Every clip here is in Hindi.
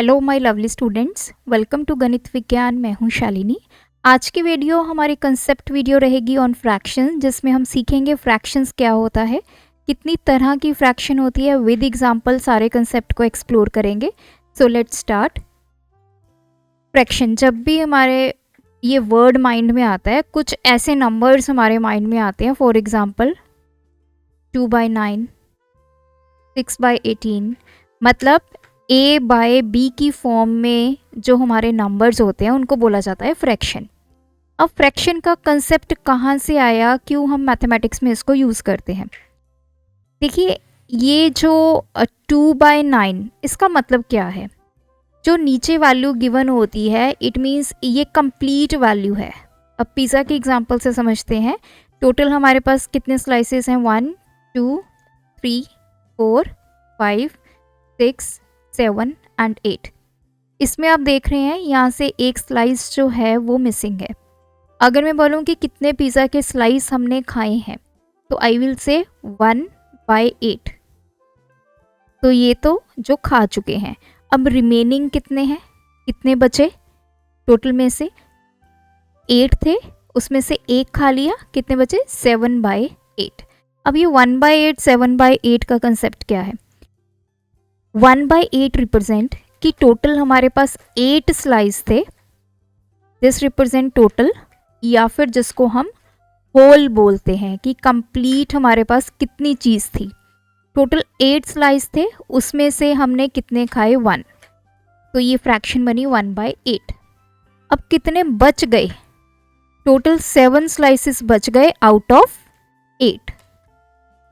Hello my lovely students, welcome to Ganit Vigyan. मैं हूं शालिनी। आज की वीडियो हमारी कंसेप्ट वीडियो रहेगी ऑन फ्रैक्शन, जिसमें हम सीखेंगे फ्रैक्शंस क्या होता है, कितनी तरह की फ्रैक्शन होती है, विद एग्जांपल सारे कंसेप्ट को एक्सप्लोर करेंगे। So let's start. फ्रैक्शन, जब भी हमारे ये वर्ड माइंड में आता है, कुछ ऐसे नंबर्स हमारे माइंड में आते हैं। फॉर एग्जाम्पल 2/9, 6/18, मतलब ए बाय बी की फॉर्म में जो हमारे नंबर्स होते हैं उनको बोला जाता है फ्रैक्शन। अब फ्रैक्शन का कंसेप्ट कहाँ से आया, क्यों हम मैथमेटिक्स में इसको यूज़ करते हैं? देखिए, ये जो 2/9, इसका मतलब क्या है? जो नीचे वैल्यू गिवन होती है, इट मीन्स ये कंप्लीट वैल्यू है। अब पिज़्ज़ा के एग्जांपल से समझते हैं। टोटल हमारे पास कितने स्लाइसेस हैं? 1 2 3 4 5 6 7 एंड 8। इसमें आप देख रहे हैं यहाँ से एक स्लाइस जो है वो मिसिंग है। अगर मैं बोलूँ कि कितने पिज़्ज़ा के स्लाइस हमने खाए हैं, तो आई विल से 1/8। तो ये तो जो खा चुके हैं। अब रिमेनिंग कितने हैं, कितने बचे? टोटल में से 8 थे, उसमें से एक खा लिया, कितने बचे? 7/8। अब ये 1/8 7/8 का कंसेप्ट क्या है? 1/8 रिप्रेजेंट कि टोटल हमारे पास 8 स्लाइस थे, दिस रिप्रेजेंट टोटल, या फिर जिसको हम होल बोलते हैं कि कंप्लीट हमारे पास कितनी चीज़ थी। टोटल 8 स्लाइस थे, उसमें से हमने कितने खाए? 1। तो ये फ्रैक्शन बनी 1/8। अब कितने बच गए? टोटल 7 स्लाइसेस बच गए आउट ऑफ 8।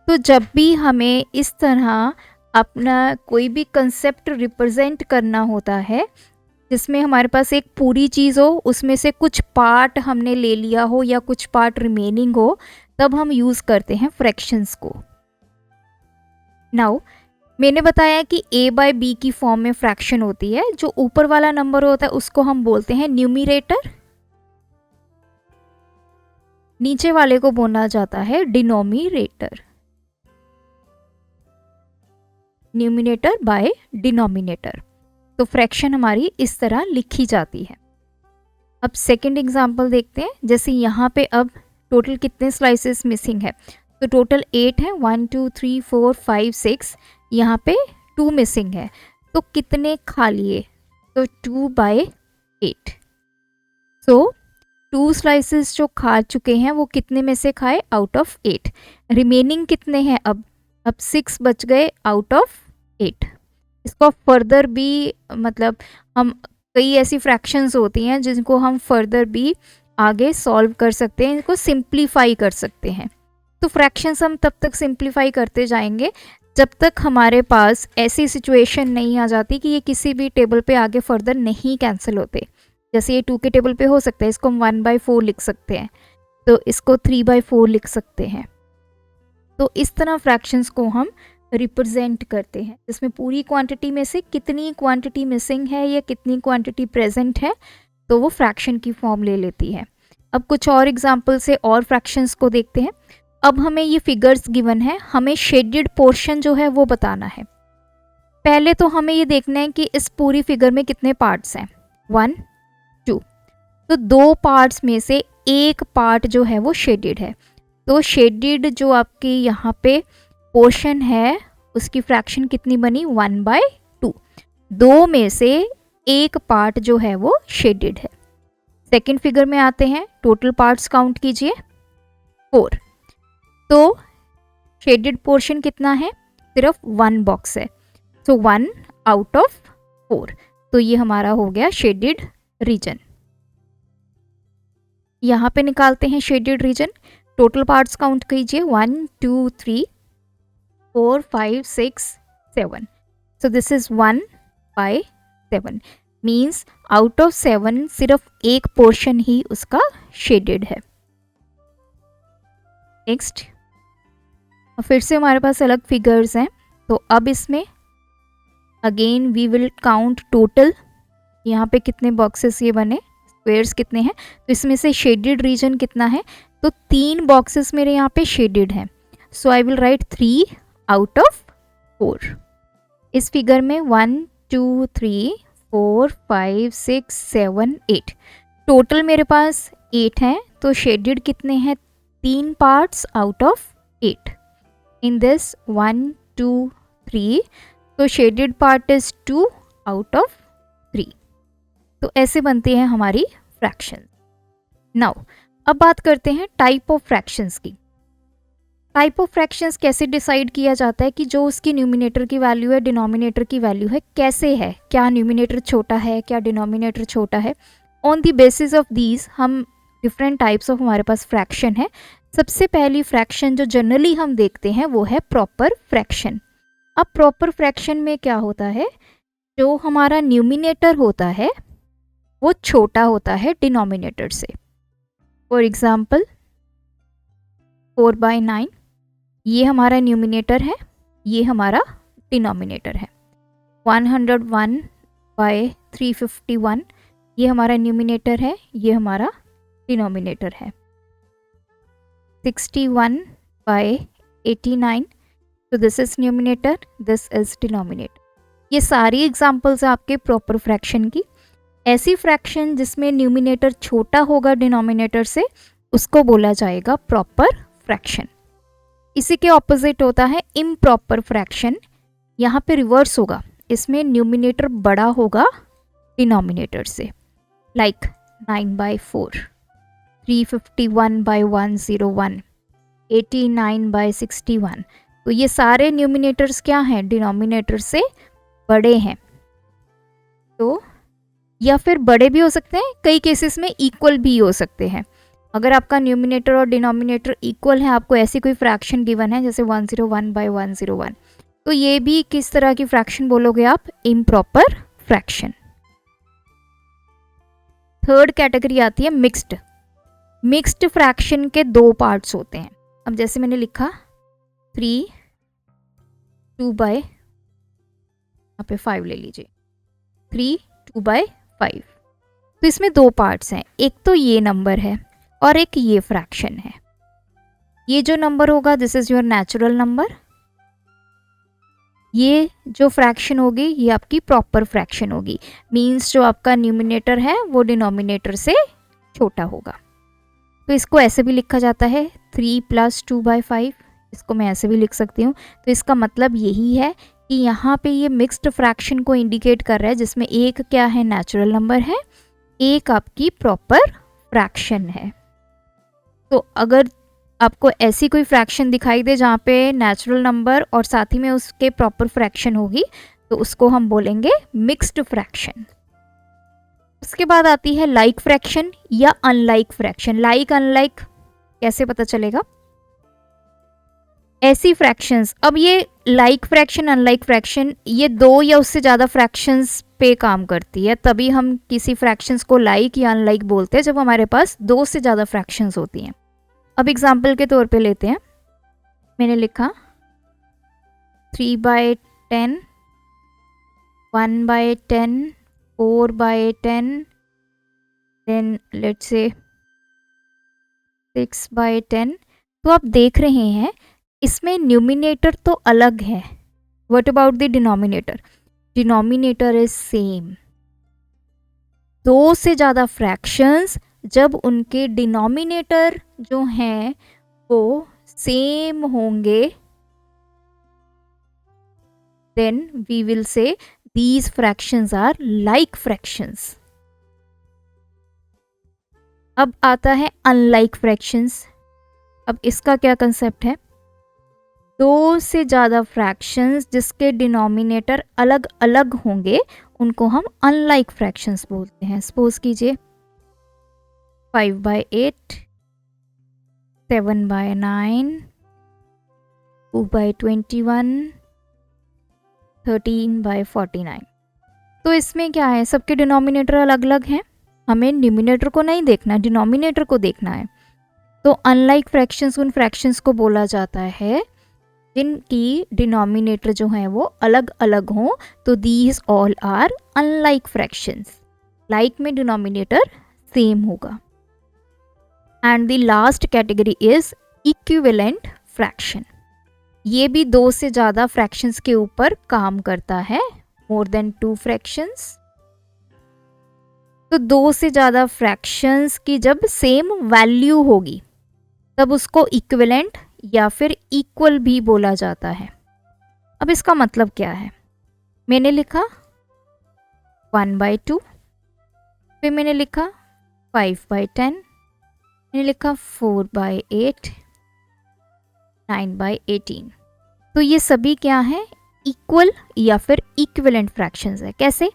तो जब भी हमें इस तरह अपना कोई भी कंसेप्ट रिप्रेजेंट करना होता है, जिसमें हमारे पास एक पूरी चीज़ हो, उसमें से कुछ पार्ट हमने ले लिया हो या कुछ पार्ट रिमेनिंग हो, तब हम यूज़ करते हैं फ्रैक्शंस को। नाउ मैंने बताया कि a बाय b की फॉर्म में फ्रैक्शन होती है। जो ऊपर वाला नंबर होता है उसको हम बोलते हैं न्यूमिरेटर, नीचे वाले को बोला जाता है डिनोमिनेटर। Numerator by denominator. तो फ्रैक्शन हमारी इस तरह लिखी जाती है। अब सेकंड एग्जांपल देखते हैं। जैसे यहाँ पे अब टोटल कितने स्लाइसेस मिसिंग है? तो टोटल 8 है, 1 2 3 4 5 6, यहाँ पे 2 मिसिंग है। तो कितने खा लिए? तो 2/8। सो 2 स्लाइसेस जो खा चुके हैं वो कितने में से खाए? Out of 8। रिमेनिंग कितने हैं? अब 6 बच गए आउट ऑफ 8। इसको फर्दर भी, मतलब हम कई ऐसी फ्रैक्शंस होती हैं जिनको हम फर्दर भी आगे सॉल्व कर सकते हैं, इनको सिंप्लीफाई कर सकते हैं। तो फ्रैक्शंस हम तब तक सिंप्लीफाई करते जाएंगे जब तक हमारे पास ऐसी सिचुएशन नहीं आ जाती कि ये किसी भी टेबल पे आगे फर्दर नहीं कैंसिल होते। जैसे ये 2 के टेबल पे हो सकता है, इसको हम 1/4 लिख सकते हैं, तो इसको 3/4 लिख सकते हैं। तो इस तरह फ्रैक्शंस को हम रिप्रेजेंट करते हैं, जिसमें पूरी क्वांटिटी में से कितनी क्वांटिटी मिसिंग है या कितनी क्वांटिटी प्रेजेंट है, तो वो फ्रैक्शन की फॉर्म ले लेती है। अब कुछ और एग्जांपल से और फ्रैक्शंस को देखते हैं। अब हमें ये फिगर्स गिवन है, हमें शेडेड पोर्शन जो है वो बताना है। पहले तो हमें ये देखना है कि इस पूरी फिगर में कितने पार्ट्स हैं। 1 2। तो 2 पार्ट्स में से एक पार्ट जो है वो शेडेड है। तो शेडेड जो आपकी यहाँ पे पोर्शन है उसकी फ्रैक्शन कितनी बनी? 1/2। 2 में से एक पार्ट जो है वो शेडेड है। सेकंड फिगर में आते हैं। टोटल पार्ट्स काउंट कीजिए, 4। तो शेडेड पोर्शन कितना है? सिर्फ 1 बॉक्स है। तो 1 आउट ऑफ 4। तो ये हमारा हो गया शेडेड रीजन। यहाँ पे निकालते हैं shaded region. Total parts count कीजिए, 1 2 3 4 5 6 7। So this is 1/7, means out of 7 सिर्फ एक पोर्शन ही उसका शेडेड है। नेक्स्ट, फिर से हमारे पास अलग फिगर्स हैं। तो अब इसमें again we will count total. यहाँ पे कितने बॉक्सेस ये बने, स्क्वेयर्स कितने हैं, तो इसमें से शेडेड रीजन कितना है? तो 3 बॉक्सेस मेरे यहाँ पे शेडेड हैं। So I will write 3 out of 4। इस फिगर में 1 2 3 4 5 6 7 8, टोटल मेरे पास 8 हैं, तो शेडेड कितने हैं? 3 parts out of 8। In this 1 2 3, तो shaded part is 2 out of 3। तो ऐसे बनती है हमारी फ्रैक्शन। नाउ अब बात करते हैं टाइप ऑफ फ्रैक्शंस की। टाइप ऑफ फ्रैक्शंस कैसे डिसाइड किया जाता है कि जो उसकी न्यूमिनेटर की वैल्यू है, डिनोमिनेटर की वैल्यू है, कैसे है, क्या न्यूमिनेटर छोटा है, क्या डिनोमिनेटर छोटा है। On the basis of these हम डिफरेंट टाइप्स ऑफ हमारे पास फ्रैक्शन है। सबसे पहली फ्रैक्शन जो जनरली हम देखते हैं वो है प्रॉपर फ्रैक्शन। अब प्रॉपर फ्रैक्शन में क्या होता है, जो हमारा न्यूमिनेटर होता है वो छोटा होता है डिनोमिनेटर से। फॉर एग्जाम्पल 4/9, ये हमारा न्यूमिनेटर है, ये हमारा डिनोमिनेटर है। 101/351, ये हमारा न्यूमिनेटर है, ये हमारा डिनोमिनेटर है। 61/89, तो this is numerator, this is denominator. ये सारी एग्जांपल्स हैं आपके प्रॉपर फ्रैक्शन की। ऐसी फ्रैक्शन जिसमें न्यूमिनेटर छोटा होगा डिनोमिनेटर से, उसको बोला जाएगा प्रॉपर फ्रैक्शन। इसी के ऑपोजिट होता है इम्प्रॉपर फ्रैक्शन। यहाँ पे रिवर्स होगा, इसमें न्यूमिनेटर बड़ा होगा डिनोमिनेटर से, लाइक 9/4, 351/101, 89/61। तो ये सारे न्यूमिनेटर्स क्या हैं? डिनोमिनेटर से बड़े हैं। तो या फिर बड़े भी हो सकते हैं, कई केसेस में इक्वल भी हो सकते हैं। अगर आपका न्यूमिनेटर और डिनोमिनेटर इक्वल है, आपको ऐसी कोई फ्रैक्शन गिवन है जैसे 101/101, तो ये भी किस तरह की फ्रैक्शन बोलोगे आप? Improper fraction. थर्ड कैटेगरी आती है मिक्स्ड। मिक्स्ड फ्रैक्शन के 2 पार्ट्स होते हैं। अब जैसे मैंने लिखा 3 2/5 ले लीजिए, 3 2/5। तो इसमें 2 पार्ट्स हैं, एक तो ये नंबर है और एक ये फ्रैक्शन है। ये जो नंबर होगा this is your natural number, ये जो फ्रैक्शन होगी ये आपकी प्रॉपर फ्रैक्शन होगी। मींस जो आपका न्यूमिनेटर है वो डिनोमिनेटर से छोटा होगा। तो इसको ऐसे भी लिखा जाता है 3 + 2/5, इसको मैं ऐसे भी लिख सकती हूँ। तो इसका मतलब यही है कि यहाँ पे ये मिक्स्ड फ्रैक्शन को इंडिकेट कर रहा है, जिसमें एक क्या है? नेचुरल नंबर है, एक आपकी प्रॉपर फ्रैक्शन है। तो अगर आपको ऐसी कोई फ्रैक्शन दिखाई दे जहाँ पे नेचुरल नंबर और साथ ही में उसके प्रॉपर फ्रैक्शन होगी, तो उसको हम बोलेंगे मिक्स्ड फ्रैक्शन। उसके बाद आती है लाइक फ्रैक्शन या अनलाइक फ्रैक्शन। लाइक अनलाइक कैसे पता चलेगा? ऐसी फ्रैक्शंस, अब ये लाइक फ्रैक्शन अनलाइक फ्रैक्शन ये 2 या उससे ज़्यादा फ्रैक्शंस पे काम करती है, तभी हम किसी फ्रैक्शंस को लाइक या अनलाइक बोलते हैं, जब हमारे पास 2 से ज़्यादा फ्रैक्शंस होती हैं। अब एग्जाम्पल के तौर पे लेते हैं, मैंने लिखा 3/10, 1/10, 4/10, देन लेट्स से 6/10। तो आप देख रहे हैं इसमें न्यूमिनेटर तो अलग है। What about the denominator? Denominator is same. 2 से ज़्यादा फ्रैक्शंस जब उनके डिनोमिनेटर जो हैं वो सेम होंगे, then we will say these fractions are like fractions। अब आता है अनलाइक फ्रैक्शंस। अब इसका क्या कंसेप्ट है? 2 से ज़्यादा फ्रैक्शंस जिसके डिनोमिनेटर अलग अलग होंगे उनको हम अनलाइक फ्रैक्शंस बोलते हैं। सपोज कीजिए 5/8, 7/9, 2/21, 13/49। तो इसमें क्या है? सबके डिनोमिनेटर अलग अलग हैं, हमें न्यूमिनेटर को नहीं देखना, डिनोमिनेटर को देखना है। तो अनलाइक फ्रैक्शंस उन फ्रैक्शंस को बोला जाता है जिनकी डिनोमिनेटर जो है वो अलग अलग हों। तो these all are unlike fractions. Like में डिनोमिनेटर सेम होगा। And the last category is equivalent fraction. ये भी 2 से ज़्यादा फ्रैक्शंस के ऊपर काम करता है, मोर देन 2 फ्रैक्शंस। तो दो से ज़्यादा फ्रैक्शंस की जब सेम वैल्यू होगी तब उसको इक्विवेलेंट या फिर इक्वल भी बोला जाता है। अब इसका मतलब क्या है? मैंने लिखा 1/2, फिर मैंने लिखा 5/10, मैंने लिखा 4/8, 9/18। तो ये सभी क्या हैं? इक्वल या फिर इक्विवेलेंट फ्रैक्शंस है। कैसे?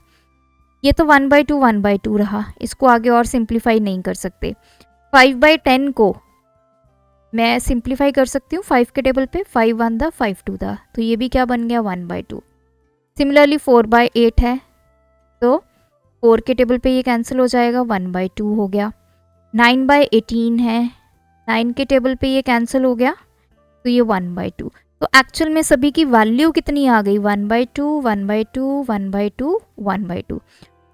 ये तो 1/2 1/2 रहा, इसको आगे और सिंप्लीफाई नहीं कर सकते। 5/10 को मैं सिंप्लीफाई कर सकती हूँ 5 के टेबल पे, 5 1 दा 5 2 दा, तो ये भी क्या बन गया? 1/2। सिमिलरली 4/8 है तो 4 के टेबल पे ये कैंसिल हो जाएगा, 1/2 हो गया। 9/18 है, 9 के टेबल पे ये कैंसिल हो गया तो ये 1/2। तो एक्चुअल में सभी की वैल्यू कितनी आ गई? 1/2 1/2 1/2 1/2।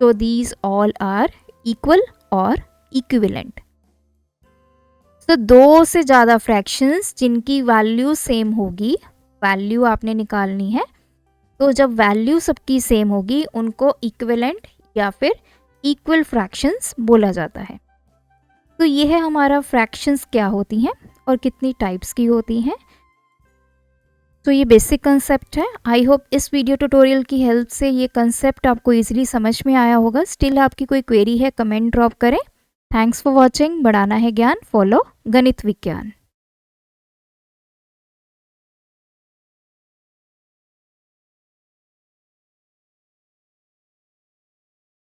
तो दीज ऑल आर इक्वल और इक्विवेलेंट। तो दो से ज़्यादा फ्रैक्शंस जिनकी वैल्यू सेम होगी, वैल्यू आपने निकालनी है, तो जब वैल्यू सबकी सेम होगी उनको इक्विवेलेंट या फिर इक्वल फ्रैक्शंस बोला जाता है। तो ये है हमारा फ्रैक्शंस क्या होती हैं और कितनी टाइप्स की होती हैं। तो ये बेसिक कंसेप्ट है। आई होप इस वीडियो ट्यूटोरियल की हेल्प से ये कंसेप्ट आपको इजीली समझ में आया होगा। स्टिल आपकी कोई क्वेरी है, कमेंट ड्रॉप करें। Thanks for watching. बढ़ाना है ज्ञान, फॉलो गणित विज्ञान।